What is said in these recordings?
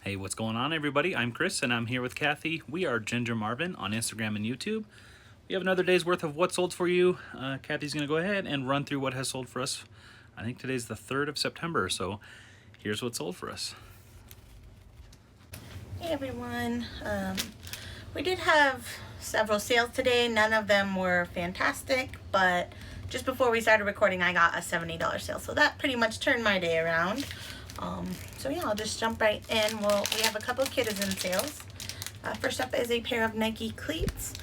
Hey, what's going on, everybody? I'm Chris, and I'm here with Kathy. We are Ginger Marvin on Instagram and YouTube. We have another day's worth of what sold for you. Kathy's going to go ahead and run through what has sold for us. I think today's the 3rd of September, so here's what sold for us. Hey everyone, we did have several sales today. None of them were fantastic, but just before we started recording I got a $70 sale, so that pretty much turned my day around. So yeah, I'll just jump right in. We have a couple of Kitizen sales. First up is a pair of Nike cleats.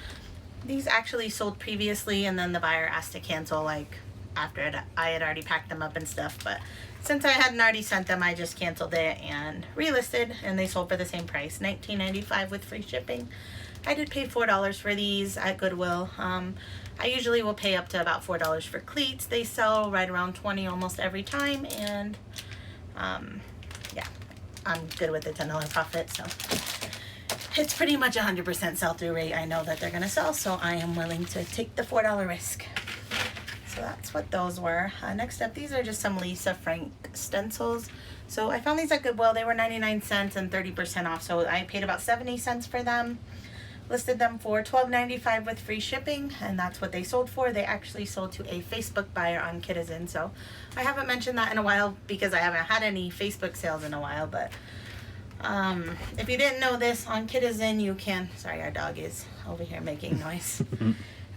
These actually sold previously, and then the buyer asked to cancel like after I had already packed them up and stuff, but since I hadn't already sent them, I just canceled it and relisted, and they sold for the same price, $19.95 with free shipping. I did pay $4 for these at Goodwill. I usually will pay up to about $4 for cleats. They sell right around $20 almost every time, and yeah, I'm good with the $10 profit, so it's pretty much 100% sell-through rate. I know that they're gonna sell, so I am willing to take the $4 risk. So that's what those were. Next up, these are just some Lisa Frank stencils. So I found these at Goodwill. They were 99 cents and 30% off, so I paid about 70 cents for them. Listed them for $12.95 with free shipping, and that's what they sold for. They actually sold to a Facebook buyer on Kitizen, so I haven't mentioned that in a while because I haven't had any Facebook sales in a while, but if you didn't know this, on Kitizen you can, sorry, our dog is over here making noise.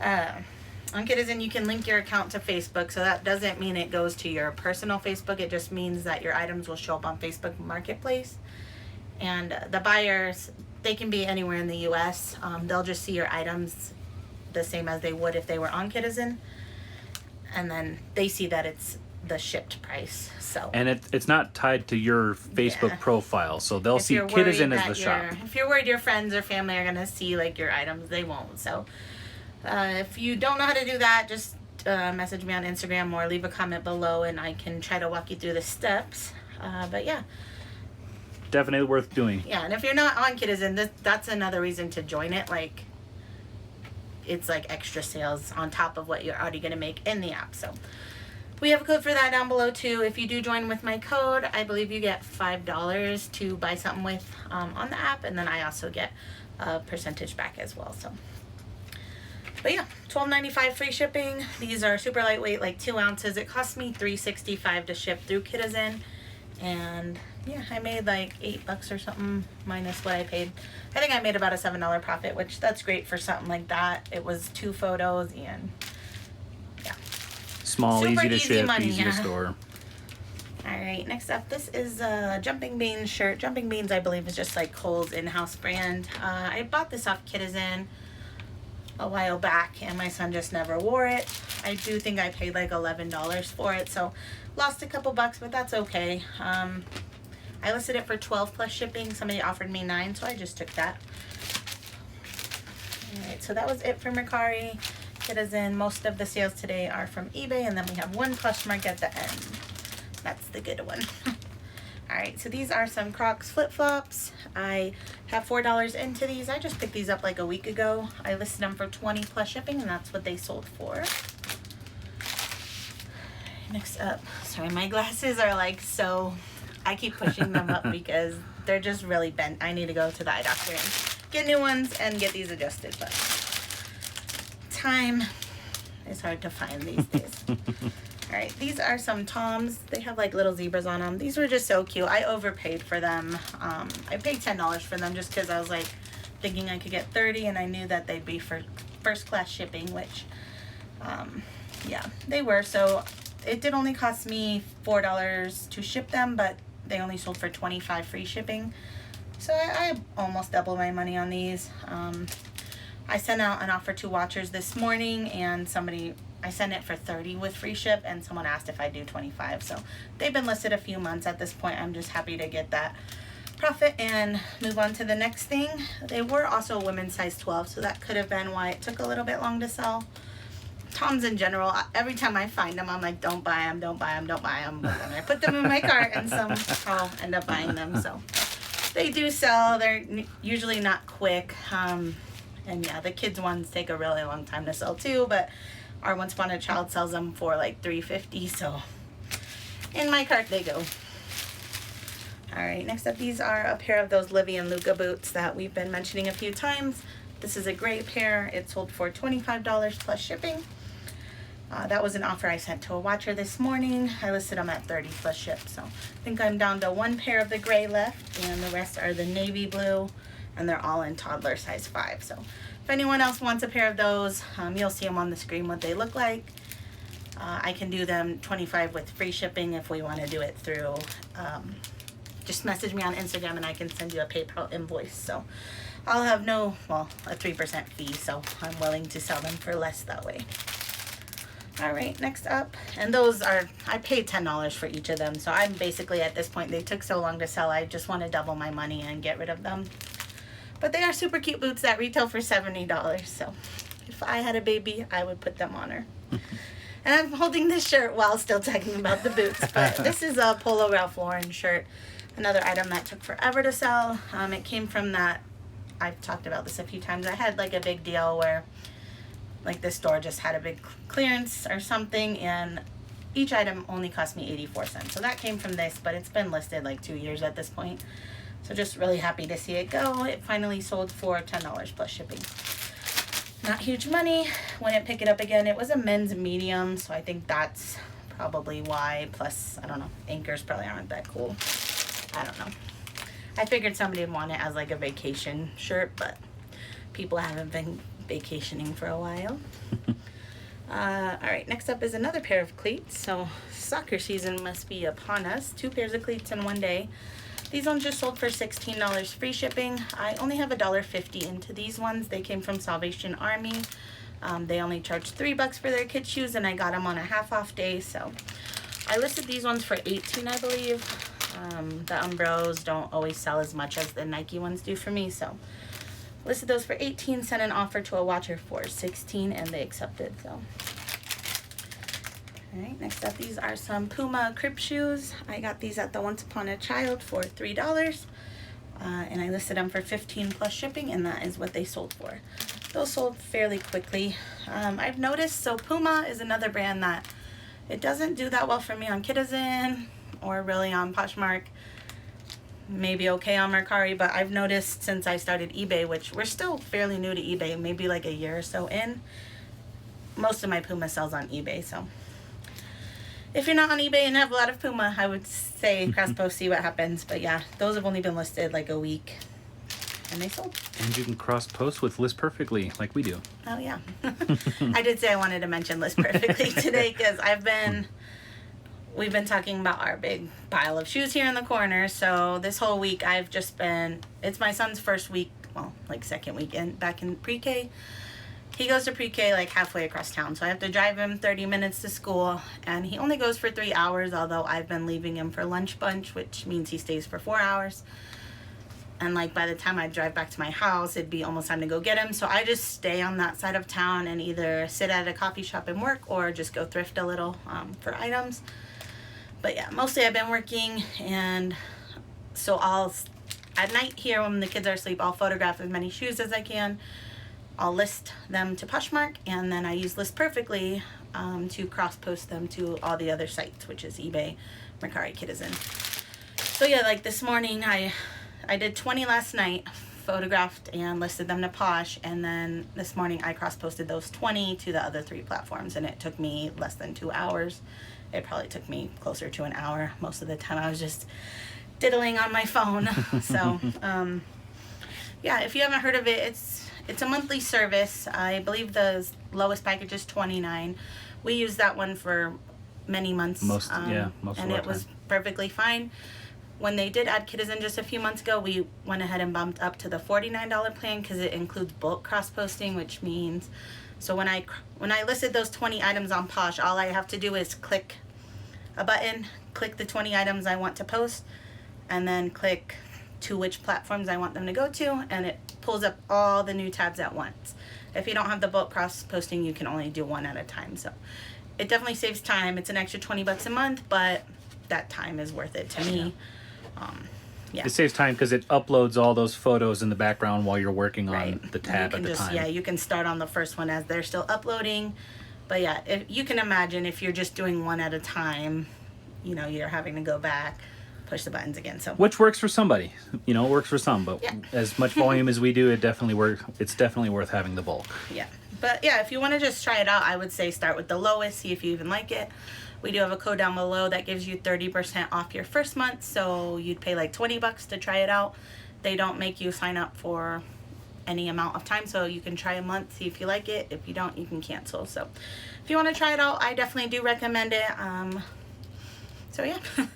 On Kitizen you can link your account to Facebook, so that doesn't mean it goes to your personal Facebook. It just means that your items will show up on Facebook Marketplace, and the buyers, they can be anywhere in the US. They'll just see your items the same as they would if they were on Kitizen, and then they see that it's the shipped price. So, And it's not tied to your Facebook profile, so they'll see you're worried Kitizen as that the shop. if you're worried your friends or family are gonna see like your items, they won't. So if you don't know how to do that, just message me on Instagram or leave a comment below, and I can try to walk you through the steps. But yeah. Definitely worth doing. Yeah, and if you're not on Kitizen, that's another reason to join it. Like, it's like extra sales on top of what you're already going to make in the app. So we have a code for that down below too. If you do join with my code, I believe you get $5 to buy something with on the app, and then I also get a percentage back as well. So, but yeah, $12.95 free shipping. These are super lightweight, like 2 ounces. It cost me $3.65 to ship through Kitizen, and yeah, I made like $8 or something minus what I paid. I think I made about a $7 profit, which that's great for something like that. It was 2 photos, and yeah, Small, super easy to ship, money, easy to store. All right, next up, this is a Jumping Beans shirt. Jumping Beans, I believe, is just like Kohl's in-house brand. I bought this off Kitizen a while back, and my son just never wore it. I do think I paid like $11 for it, so lost a couple bucks, but that's okay. I listed it for 12 plus shipping. Somebody offered me 9, so I just took that. Alright, so that was it for Makari. Kitizen. Most of the sales today are from eBay, and then we have one mark at the end. That's the good one. Alright, so these are some Crocs flip-flops. I have $4 into these. I just picked these up like a week ago. I listed them for 20 plus shipping, and that's what they sold for. Next up, sorry, my glasses are like so, I keep pushing them up because they're just really bent. I need to go to the eye doctor and get new ones and get these adjusted, but time is hard to find these days. Alright, these are some Toms. They have like little zebras on them. These were just so cute. I overpaid for them. I paid $10 for them just because I was like thinking I could get 30, and I knew that they'd be for first class shipping, which yeah, they were. So it did only cost me $4 to ship them, but they only sold for $25 free shipping. So I almost doubled my money on these. I sent out an offer to watchers this morning, and I sent it for 30 with free ship, and someone asked if I do 25. So they've been listed a few months at this point. I'm just happy to get that profit and move on to the next thing. They were also a women's size 12, so that could have been why it took a little bit long to sell. Toms in general, every time I find them, I'm like, don't buy them, don't buy them, don't buy them. But then I put them in my cart, and somehow end up buying them. So they do sell. They're usually not quick. And yeah, the kids ones take a really long time to sell too, but our Once Upon a Child sells them for like $3.50, so in my cart they go. All right, next up, these are a pair of those Livy and Luca boots that we've been mentioning a few times. This is a gray pair. It sold for $25 plus shipping. That was an offer I sent to a watcher this morning. I listed them at $30 plus ship. So I think I'm down to one pair of the gray left, and the rest are the navy blue, and they're all in toddler size 5. So if anyone else wants a pair of those, you'll see them on the screen what they look like. I can do them $25 with free shipping if we want to do it through. Just message me on Instagram and I can send you a PayPal invoice. So I'll have a 3% fee, so I'm willing to sell them for less that way. All right, next up, and I paid $10 for each of them, so I'm basically at this point, they took so long to sell, I just want to double my money and get rid of them. But they are super cute boots that retail for $70, so if I had a baby, I would put them on her. And I'm holding this shirt while still talking about the boots, but this is a Polo Ralph Lauren shirt, another item that took forever to sell. It came from that, I've talked about this a few times, I had like a big deal where like this store just had a big clearance or something, and each item only cost me 84 cents. So that came from this, but it's been listed like 2 years at this point. So just really happy to see it go. It finally sold for $10 plus shipping. Not huge money. When it pick it up again, it was a men's medium, so I think that's probably why. Plus, I don't know, anchors probably aren't that cool. I don't know. I figured somebody would want it as like a vacation shirt, but people haven't been vacationing for a while. All right, next up is another pair of cleats. So soccer season must be upon us. 2 pairs of cleats in one day. These ones just sold for $16 free shipping. I only have $1.50 into these ones. They came from Salvation Army. They only charged $3 for their kids shoes, and I got them on a half off day. So I listed these ones for $18, I believe. The Umbros don't always sell as much as the Nike ones do for me, so listed those for $18, sent an offer to a watcher for $16, and they accepted. So, all right, next up, these are some Puma crib shoes. I got these at the Once Upon a Child for $3, and I listed them for $15 plus shipping, and that is what they sold for. Those sold fairly quickly. I've noticed, so Puma is another brand that it doesn't do that well for me on Kidizen or really on Poshmark. Maybe okay on Makari, but I've noticed since I started eBay, which we're still fairly new to eBay, maybe like a year or so in, most of my Puma sells on eBay. So if you're not on eBay and have a lot of Puma, I would say cross post, see what happens. But yeah, those have only been listed like a week and they sold. And you can cross post with List Perfectly like we do. Oh yeah. I did say I wanted to mention List Perfectly today because we've been talking about our big pile of shoes here in the corner. So this whole week I've just been, it's my son's first week, well, like second week back in pre-K. He goes to pre-K like halfway across town. So I have to drive him 30 minutes to school, and he only goes for 3 hours, although I've been leaving him for lunch bunch, which means he stays for 4 hours. And like by the time I drive back to my house, it'd be almost time to go get him. So I just stay on that side of town and either sit at a coffee shop and work or just go thrift a little for items. But yeah, mostly I've been working, and so at night here when the kids are asleep, I'll photograph as many shoes as I can. I'll list them to Poshmark, and then I use List Perfectly to cross-post them to all the other sites, which is eBay, Makari, Kidizen. So yeah, like this morning, I did 20 last night, photographed and listed them to Posh, and then this morning I cross-posted those 20 to the other 3 platforms, and it took me less than 2 hours. It probably took me closer to an hour. Most of the time I was just diddling on my phone. So, yeah, if you haven't heard of it, it's a monthly service. I believe the lowest package is $29. We used that one for many months. Most and of our it was time. perfectly fine. When they did add Kidizen just a few months ago, we went ahead and bumped up to the $49 plan because it includes bulk cross-posting, which means, so when I listed those 20 items on Posh, all I have to do is click a button, click the 20 items I want to post, and then click to which platforms I want them to go to, and it pulls up all the new tabs at once. If you don't have the bulk cross-posting, you can only do one at a time. So it definitely saves time. It's an extra $20 a month, but that time is worth it to me. Yeah. It saves time because it uploads all those photos in the background while you're working Right. on the tab at the time. Yeah, you can start on the first one as they're still uploading. But yeah, if you can imagine if you're just doing one at a time, you know, you're having to go back, push the buttons again. So which works for somebody, you know, works for some, but yeah. as much volume as we do, it's definitely worth having the bulk. Yeah, but yeah, if you want to just try it out, I would say start with the lowest, see if you even like it. We do have a code down below that gives you 30% off your first month, so you'd pay like $20 to try it out. They don't make you sign up for any amount of time, so you can try a month, see if you like it. If you don't, you can cancel. So if you want to try it out, I definitely do recommend it. So yeah, I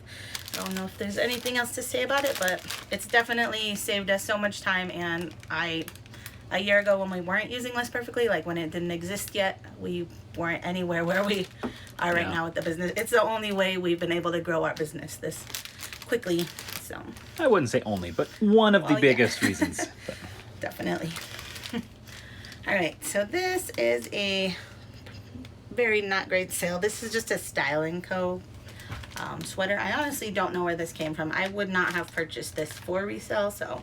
don't know if there's anything else to say about it, but it's definitely saved us so much time. And a year ago when we weren't using List Perfectly, like when it didn't exist yet, we weren't anywhere where we are right now with the business. It's the only way we've been able to grow our business this quickly. So I wouldn't say only, but one of the biggest reasons. Definitely. All right, so this is a very not great sale. This is just a Styling Co. Sweater. I honestly don't know where this came from. I would not have purchased this for resale, so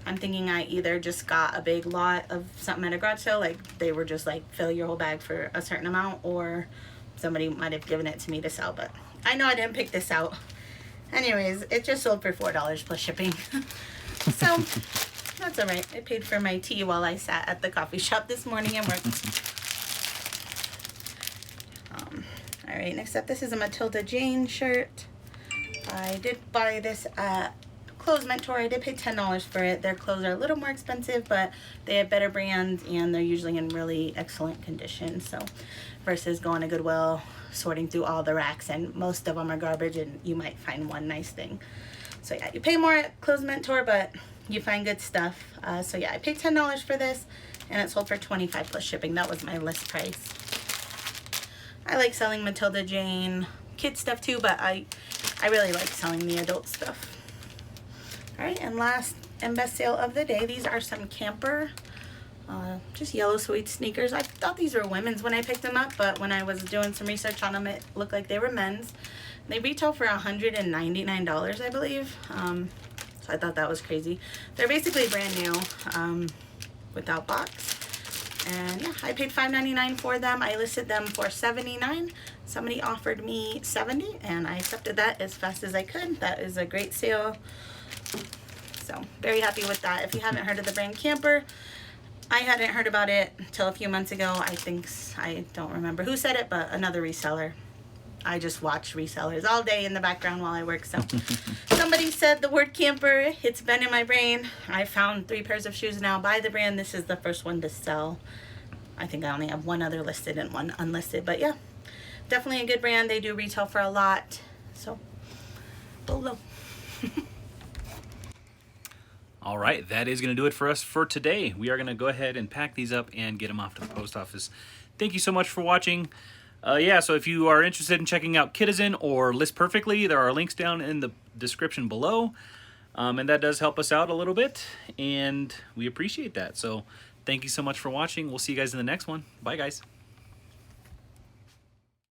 I'm thinking I either just got a big lot of something at a garage sale, like they were just like fill your whole bag for a certain amount, or somebody might have given it to me to sell, but I know I didn't pick this out. Anyways, it just sold for $4 plus shipping. So that's all right. I paid for my tea while I sat at the coffee shop this morning and worked. All right, next up, this is a Matilda Jane shirt. I did buy this at Clothes Mentor. I did pay $10 for it. Their clothes are a little more expensive, but they have better brands and they're usually in really excellent condition. So versus going to Goodwill, sorting through all the racks, and most of them are garbage and you might find one nice thing. So yeah, you pay more at Clothes Mentor, but you find good stuff. So yeah, I paid $10 for this and it sold for $25 plus shipping. That was my list price. I like selling Matilda Jane kid stuff too, but I really like selling the adult stuff. All right, and last and best sale of the day, these are some camper, just yellow suede sneakers. I thought these were women's when I picked them up, but when I was doing some research on them, it looked like they were men's. They retail for $199, I believe. So I thought that was crazy. They're basically brand new, without box. And yeah, I paid $5.99 for them. I listed them for $79. Somebody offered me $70 and I accepted that as fast as I could. That is a great sale. So very happy with that. If you haven't heard of the brand Camper, I hadn't heard about it until a few months ago. I don't remember who said it, but another reseller. I just watch resellers all day in the background while I work. So somebody said the word camper. It's been in my brain. I found 3 pairs of shoes now by the brand. This is the first one to sell. I think I only have one other listed and one unlisted. But yeah, definitely a good brand. They do retail for a lot. So, Polo. All right, that is going to do it for us for today. We are going to go ahead and pack these up and get them off to the post office. Thank you so much for watching. Yeah, so if you are interested in checking out Kitizen or List Perfectly, there are links down in the description below. And that does help us out a little bit, and we appreciate that. So thank you so much for watching. We'll see you guys in the next one. Bye, guys.